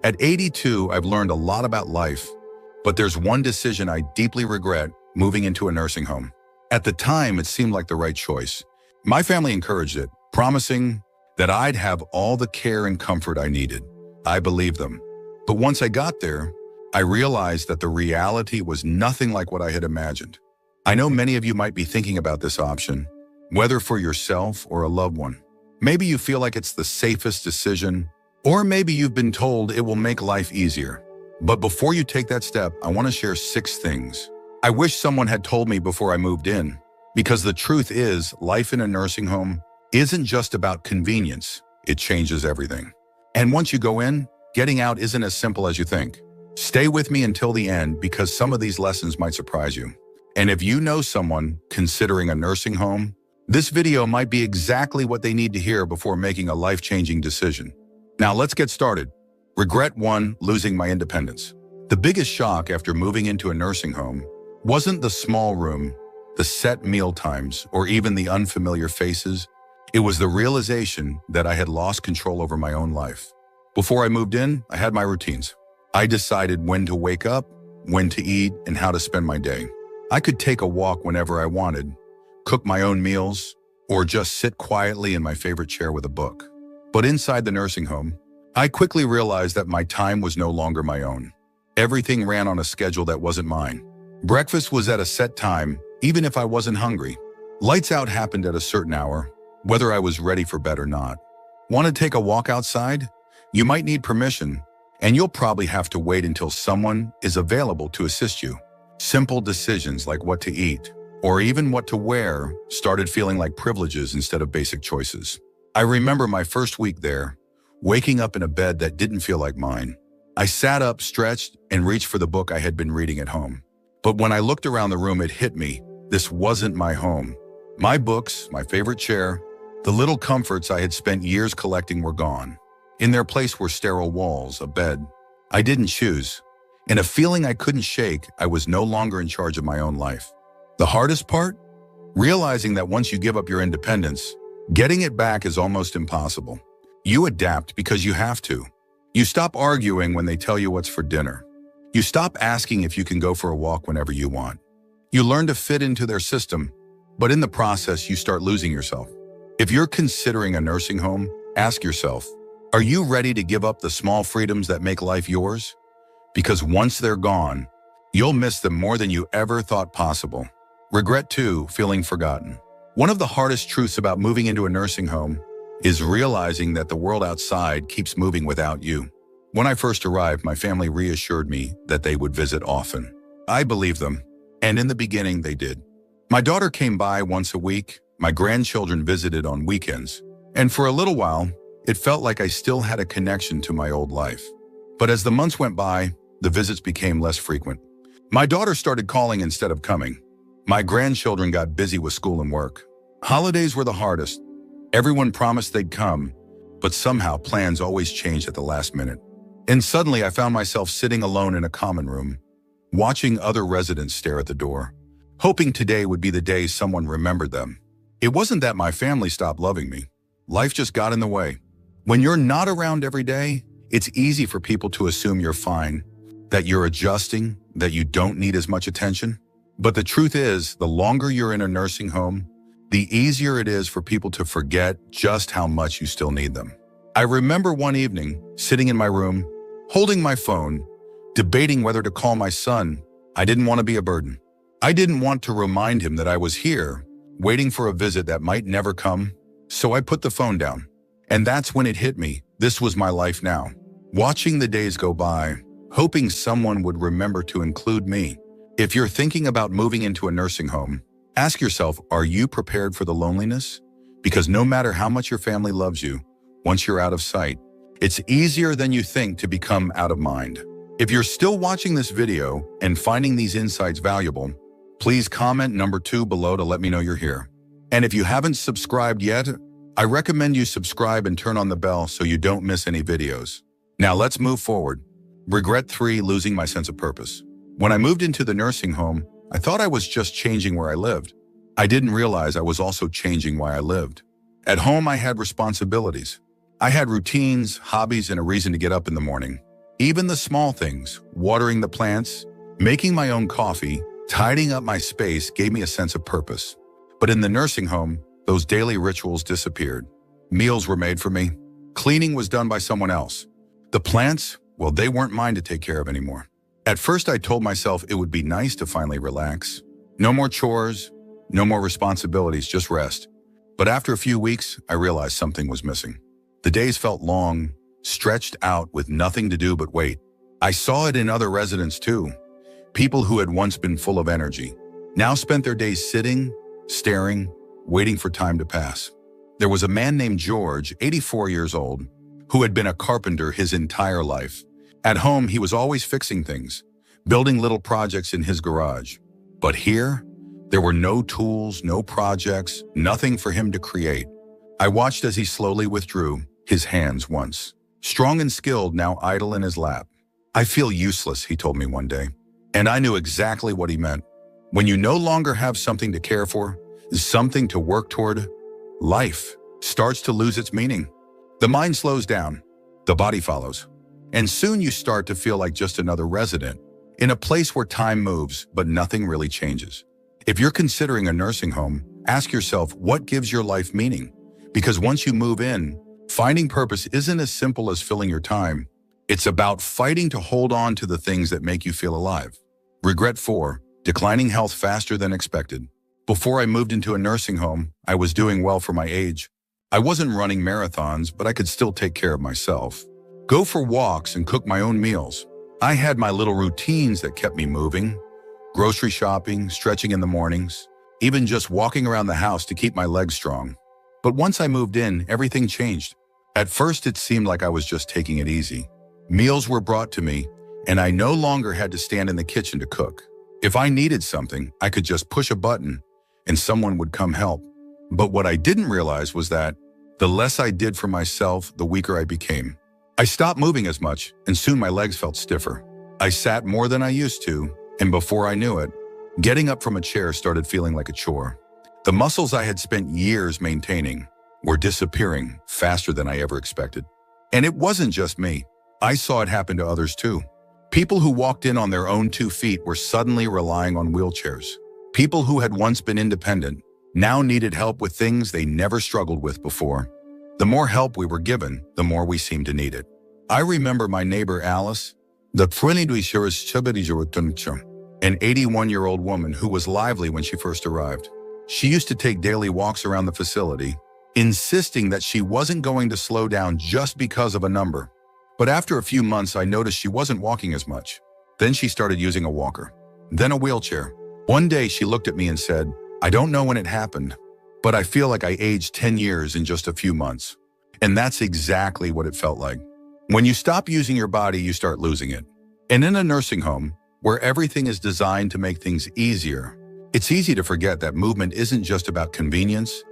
At 82, I've learned a lot about life, but there's one decision I deeply regret: moving into a nursing home. At the time, it seemed like the right choice. My family encouraged it, promising that I'd have all the care and comfort I needed. I believed them. But once I got there, I realized that the reality was nothing like what I had imagined. I know many of you might be thinking about this option, whether for yourself or a loved one. Maybe you feel like it's the safest decision, or maybe you've been told it will make life easier. But before you take that step, I want to share 6 things I wish someone had told me before I moved in, because the truth is, life in a nursing home isn't just about convenience. It changes everything. And once you go in, getting out isn't as simple as you think. Stay with me until the end, because some of these lessons might surprise you. And if you know someone considering a nursing home, this video might be exactly what they need to hear before making a life-changing decision. Now let's get started. Regret 1: losing my independence. The biggest shock after moving into a nursing home wasn't the small room, the set meal times, or even the unfamiliar faces. It was the realization that I had lost control over my own life. Before I moved in, I had my routines. I decided when to wake up, when to eat, and how to spend my day. I could take a walk whenever I wanted, cook my own meals, or just sit quietly in my favorite chair with a book. But inside the nursing home, I quickly realized that my time was no longer my own. Everything ran on a schedule that wasn't mine. Breakfast was at a set time, even if I wasn't hungry. Lights out happened at a certain hour, whether I was ready for bed or not. Want to take a walk outside? You might need permission, and you'll probably have to wait until someone is available to assist you. Simple decisions like what to eat, or even what to wear, started feeling like privileges instead of basic choices. I remember my first week there, waking up in a bed that didn't feel like mine. I sat up, stretched, and reached for the book I had been reading at home. But when I looked around the room, it hit me. This wasn't my home. My books, my favorite chair, the little comforts I had spent years collecting were gone. In their place were sterile walls, a bed I didn't choose, and a feeling I couldn't shake. I was no longer in charge of my own life. The hardest part? Realizing that once you give up your independence, getting it back is almost impossible. You adapt because you have to. You stop arguing when they tell you what's for dinner. You stop asking if you can go for a walk whenever you want. You learn to fit into their system, but in the process, you start losing yourself. If you're considering a nursing home, ask yourself, are you ready to give up the small freedoms that make life yours? Because once they're gone, you'll miss them more than you ever thought possible. Regret 2: feeling forgotten. One of the hardest truths about moving into a nursing home is realizing that the world outside keeps moving without you. When I first arrived, my family reassured me that they would visit often. I believed them, and in the beginning they did. My daughter came by once a week, my grandchildren visited on weekends, and for a little while, it felt like I still had a connection to my old life. But as the months went by, the visits became less frequent. My daughter started calling instead of coming. My grandchildren got busy with school and work. Holidays were the hardest. Everyone promised they'd come, but somehow plans always changed at the last minute. And suddenly I found myself sitting alone in a common room, watching other residents stare at the door, hoping today would be the day someone remembered them. It wasn't that my family stopped loving me. Life just got in the way. When you're not around every day, it's easy for people to assume you're fine, that you're adjusting, that you don't need as much attention. But the truth is, the longer you're in a nursing home, the easier it is for people to forget just how much you still need them. I remember one evening, sitting in my room, holding my phone, debating whether to call my son. I didn't want to be a burden. I didn't want to remind him that I was here, waiting for a visit that might never come. So I put the phone down. And that's when it hit me. This was my life now. Watching the days go by, hoping someone would remember to include me. If you're thinking about moving into a nursing home, ask yourself, are you prepared for the loneliness? Because no matter how much your family loves you, once you're out of sight, it's easier than you think to become out of mind. If you're still watching this video and finding these insights valuable, please comment number 2 below to let me know you're here. And if you haven't subscribed yet, I recommend you subscribe and turn on the bell so you don't miss any videos. Now let's move forward. Regret 3: losing my sense of purpose. When I moved into the nursing home, I thought I was just changing where I lived. I didn't realize I was also changing why I lived. At home, I had responsibilities. I had routines, hobbies, and a reason to get up in the morning. Even the small things, watering the plants, making my own coffee, tidying up my space gave me a sense of purpose. But in the nursing home, those daily rituals disappeared. Meals were made for me. Cleaning was done by someone else. The plants, well, they weren't mine to take care of anymore. At first, I told myself it would be nice to finally relax. No more chores, no more responsibilities, just rest. But after a few weeks, I realized something was missing. The days felt long, stretched out with nothing to do but wait. I saw it in other residents too. People who had once been full of energy now spent their days sitting, staring, waiting for time to pass. There was a man named George, 84 years old, who had been a carpenter his entire life. At home, he was always fixing things, building little projects in his garage. But here, there were no tools, no projects, nothing for him to create. I watched as he slowly withdrew, his hands once strong and skilled, now idle in his lap. "I feel useless," he told me one day. And I knew exactly what he meant. When you no longer have something to care for, something to work toward, life starts to lose its meaning. The mind slows down, the body follows. And soon you start to feel like just another resident, in a place where time moves, but nothing really changes. If you're considering a nursing home, ask yourself what gives your life meaning. Because once you move in, finding purpose isn't as simple as filling your time. It's about fighting to hold on to the things that make you feel alive. Regret 4, declining health faster than expected. Before I moved into a nursing home, I was doing well for my age. I wasn't running marathons, but I could still take care of myself. Go for walks and cook my own meals. I had my little routines that kept me moving. Grocery shopping, stretching in the mornings, even just walking around the house to keep my legs strong. But once I moved in, everything changed. At first, it seemed like I was just taking it easy. Meals were brought to me, and I no longer had to stand in the kitchen to cook. If I needed something, I could just push a button and someone would come help. But what I didn't realize was that the less I did for myself, the weaker I became. I stopped moving as much, and soon my legs felt stiffer. I sat more than I used to, and before I knew it, getting up from a chair started feeling like a chore. The muscles I had spent years maintaining were disappearing faster than I ever expected. And it wasn't just me. I saw it happen to others too. People who walked in on their own 2 feet were suddenly relying on wheelchairs. People who had once been independent now needed help with things they never struggled with before. The more help we were given, the more we seemed to need it. I remember my neighbor Alice, an 81-year-old woman who was lively when she first arrived. She used to take daily walks around the facility, insisting that she wasn't going to slow down just because of a number. But after a few months, I noticed she wasn't walking as much. Then she started using a walker, then a wheelchair. One day she looked at me and said, "I don't know when it happened, but I feel like I aged 10 years in just a few months." And that's exactly what it felt like. When you stop using your body, you start losing it. And in a nursing home, where everything is designed to make things easier, it's easy to forget that movement isn't just about convenience,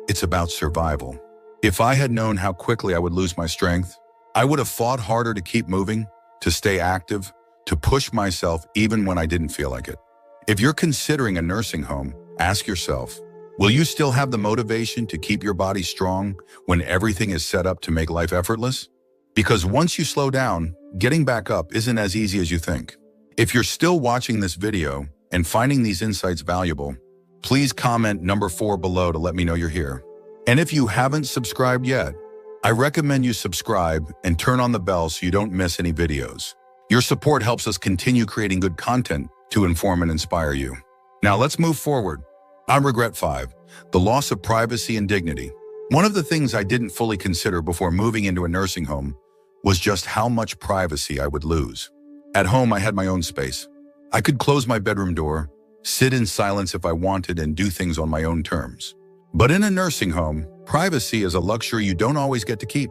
it's about survival. If I had known how quickly I would lose my strength, I would have fought harder to keep moving, to stay active, to push myself even when I didn't feel like it. If you're considering a nursing home, ask yourself, will you still have the motivation to keep your body strong when everything is set up to make life effortless? Because once you slow down, getting back up isn't as easy as you think. If you're still watching this video and finding these insights valuable, please comment number 4 below to let me know you're here. And if you haven't subscribed yet, I recommend you subscribe and turn on the bell so you don't miss any videos. Your support helps us continue creating good content to inform and inspire you. Now let's move forward. On regret 5, the loss of privacy and dignity. One of the things I didn't fully consider before moving into a nursing home was just how much privacy I would lose. At home, I had my own space. I could close my bedroom door, sit in silence if I wanted, and do things on my own terms. But in a nursing home, privacy is a luxury you don't always get to keep.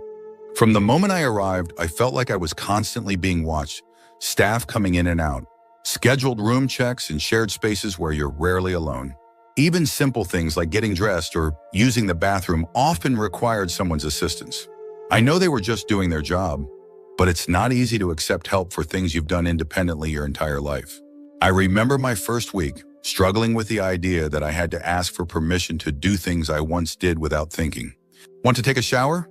From the moment I arrived, I felt like I was constantly being watched, staff coming in and out, scheduled room checks, and shared spaces where you're rarely alone. Even simple things like getting dressed or using the bathroom often required someone's assistance. I know they were just doing their job, but it's not easy to accept help for things you've done independently your entire life. I remember my first week, struggling with the idea that I had to ask for permission to do things I once did without thinking. Want to take a shower?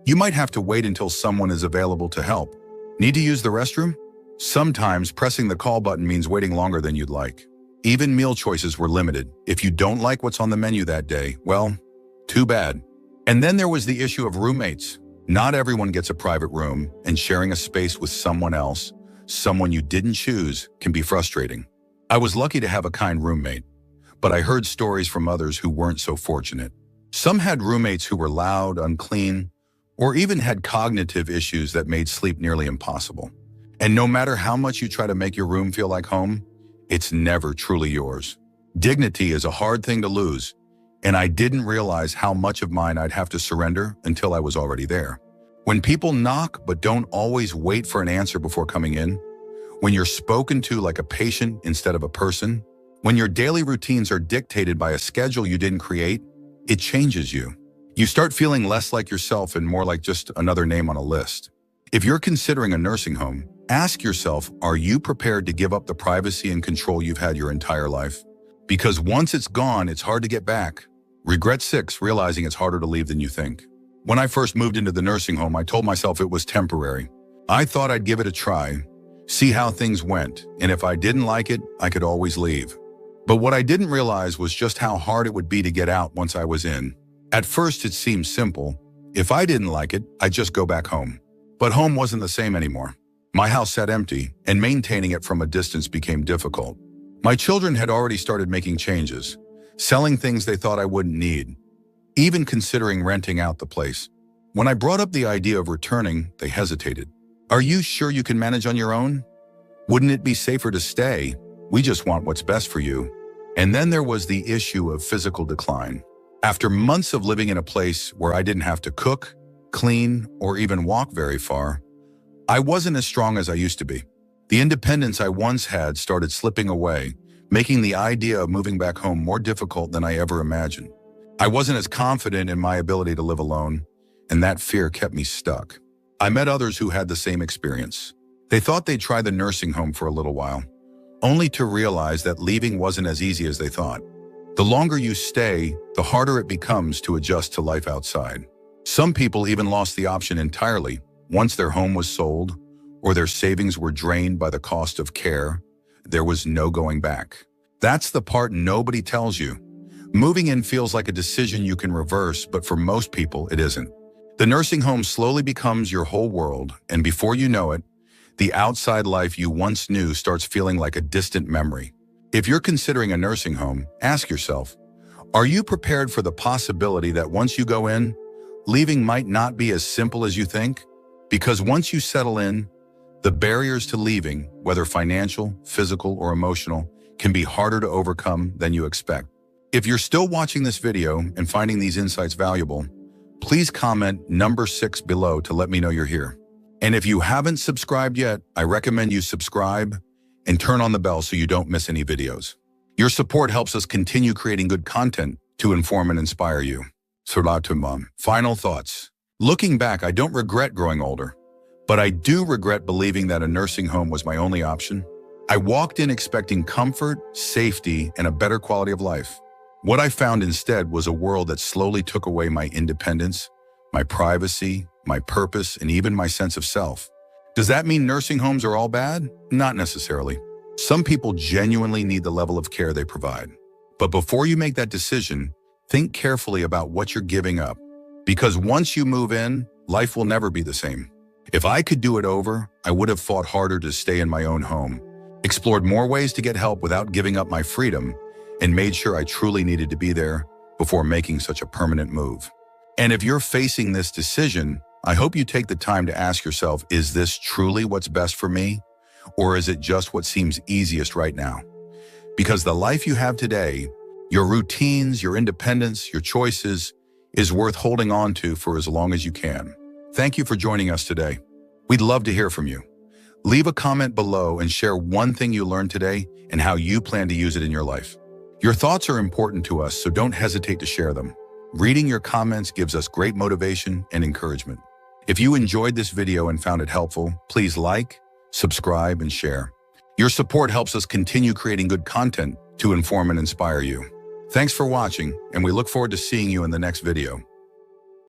You might have to wait until someone is available to help. Need to use the restroom? Sometimes pressing the call button means waiting longer than you'd like. Even meal choices were limited. If you don't like what's on the menu that day, well, too bad. And then there was the issue of roommates. Not everyone gets a private room, and sharing a space with someone else, someone you didn't choose, can be frustrating. I was lucky to have a kind roommate, but I heard stories from others who weren't so fortunate. Some had roommates who were loud, unclean, or even had cognitive issues that made sleep nearly impossible. And no matter how much you try to make your room feel like home, it's never truly yours. Dignity is a hard thing to lose, and I didn't realize how much of mine I'd have to surrender until I was already there. When people knock but don't always wait for an answer before coming in, when you're spoken to like a patient instead of a person, when your daily routines are dictated by a schedule you didn't create, it changes you. You start feeling less like yourself and more like just another name on a list. If you're considering a nursing home, ask yourself, are you prepared to give up the privacy and control you've had your entire life? Because once it's gone, it's hard to get back. Regret 6, realizing it's harder to leave than you think. When I first moved into the nursing home, I told myself it was temporary. I thought I'd give it a try, see how things went, and if I didn't like it, I could always leave. But what I didn't realize was just how hard it would be to get out once I was in. At first, it seemed simple. If I didn't like it, I'd just go back home. But home wasn't the same anymore. My house sat empty, and maintaining it from a distance became difficult. My children had already started making changes, selling things they thought I wouldn't need, even considering renting out the place. When I brought up the idea of returning, they hesitated. Are you sure you can manage on your own? Wouldn't it be safer to stay? We just want what's best for you. And then there was the issue of physical decline. After months of living in a place where I didn't have to cook, clean, or even walk very far, I wasn't as strong as I used to be. The independence I once had started slipping away, making the idea of moving back home more difficult than I ever imagined. I wasn't as confident in my ability to live alone, and that fear kept me stuck. I met others who had the same experience. They thought they'd try the nursing home for a little while, only to realize that leaving wasn't as easy as they thought. The longer you stay, the harder it becomes to adjust to life outside. Some people even lost the option entirely once their home was sold or their savings were drained by the cost of care. There was no going back. That's the part nobody tells you. Moving in feels like a decision you can reverse, but for most people, it isn't. The nursing home slowly becomes your whole world, and before you know it, the outside life you once knew starts feeling like a distant memory. If you're considering a nursing home, ask yourself, are you prepared for the possibility that once you go in, leaving might not be as simple as you think? Because once you settle in, the barriers to leaving, whether financial, physical, or emotional, can be harder to overcome than you expect. If you're still watching this video and finding these insights valuable, please comment number 6 below to let me know you're here. And if you haven't subscribed yet, I recommend you subscribe and turn on the bell so you don't miss any videos. Your support helps us continue creating good content to inform and inspire you. Mom. Final thoughts. Looking back, I don't regret growing older, but I do regret believing that a nursing home was my only option. I walked in expecting comfort, safety, and a better quality of life. What I found instead was a world that slowly took away my independence, my privacy, my purpose, and even my sense of self. Does that mean nursing homes are all bad? Not necessarily. Some people genuinely need the level of care they provide. But before you make that decision, think carefully about what you're giving up. Because once you move in, life will never be the same. If I could do it over, I would have fought harder to stay in my own home, explored more ways to get help without giving up my freedom, and made sure I truly needed to be there before making such a permanent move. And if you're facing this decision, I hope you take the time to ask yourself, is this truly what's best for me? Or is it just what seems easiest right now? Because the life you have today, your routines, your independence, your choices, is worth holding on to for as long as you can. Thank you for joining us today. We'd love to hear from you. Leave a comment below and share one thing you learned today and how you plan to use it in your life. Your thoughts are important to us, so don't hesitate to share them. Reading your comments gives us great motivation and encouragement. If you enjoyed this video and found it helpful, please like, subscribe, and share. Your support helps us continue creating good content to inform and inspire you. Thanks for watching, and we look forward to seeing you in the next video.